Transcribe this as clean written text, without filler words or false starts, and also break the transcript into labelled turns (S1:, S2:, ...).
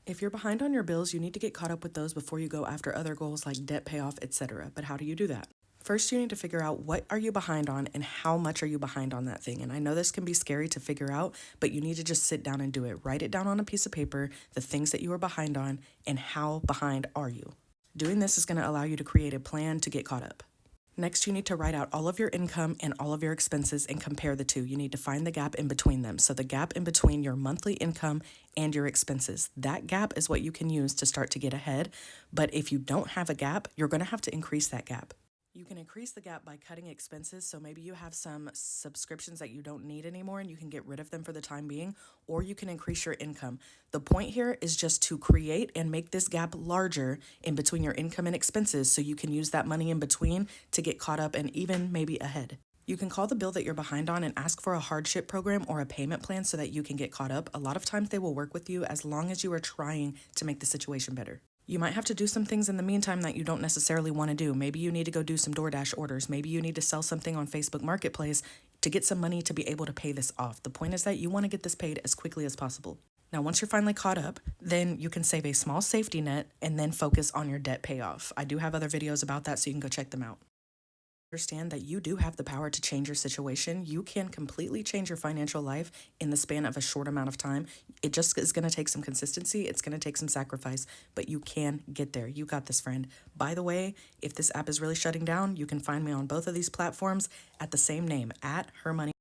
S1: If you're behind on your bills, you need to get caught up with those before you go after other goals like debt payoff, etc. But how do you do that? First, you need to figure out what are you behind on and how much are you behind on that thing. And I know this can be scary to figure out, but you need to just sit down and do it. Write it down on a piece of paper, the things that you are behind on and how behind are you. Doing this is going to allow you to create a plan to get caught up. Next, you need to write out all of your income and all of your expenses and compare the two. You need to find the gap in between them. So the gap in between your monthly income and your expenses. That gap is what you can use to start to get ahead. But if you don't have a gap, you're going to have to increase that gap. You can increase the gap by cutting expenses. So maybe you have some subscriptions that you don't need anymore and you can get rid of them for the time being, or you can increase your income. The point here is just to create and make this gap larger in between your income and expenses so you can use that money in between to get caught up and even maybe ahead. You can call the bill that you're behind on and ask for a hardship program or a payment plan so that you can get caught up. A lot of times they will work with you as long as you are trying to make the situation better. You might have to do some things in the meantime that you don't necessarily want to do. Maybe you need to go do some DoorDash orders. Maybe you need to sell something on Facebook Marketplace to get some money to be able to pay this off. The point is that you want to get this paid as quickly as possible. Now, once you're finally caught up, then you can save a small safety net and then focus on your debt payoff. I do have other videos about that, so you can go check them out. Understand that you do have the power to change your situation. You can completely change your financial life in the span of a short amount of time. It just is going to take some consistency. It's going to take some sacrifice, but you can get there. You got this, friend. By the way, if this app is really shutting down, you can find me on both of these platforms at the same name, at Her Money.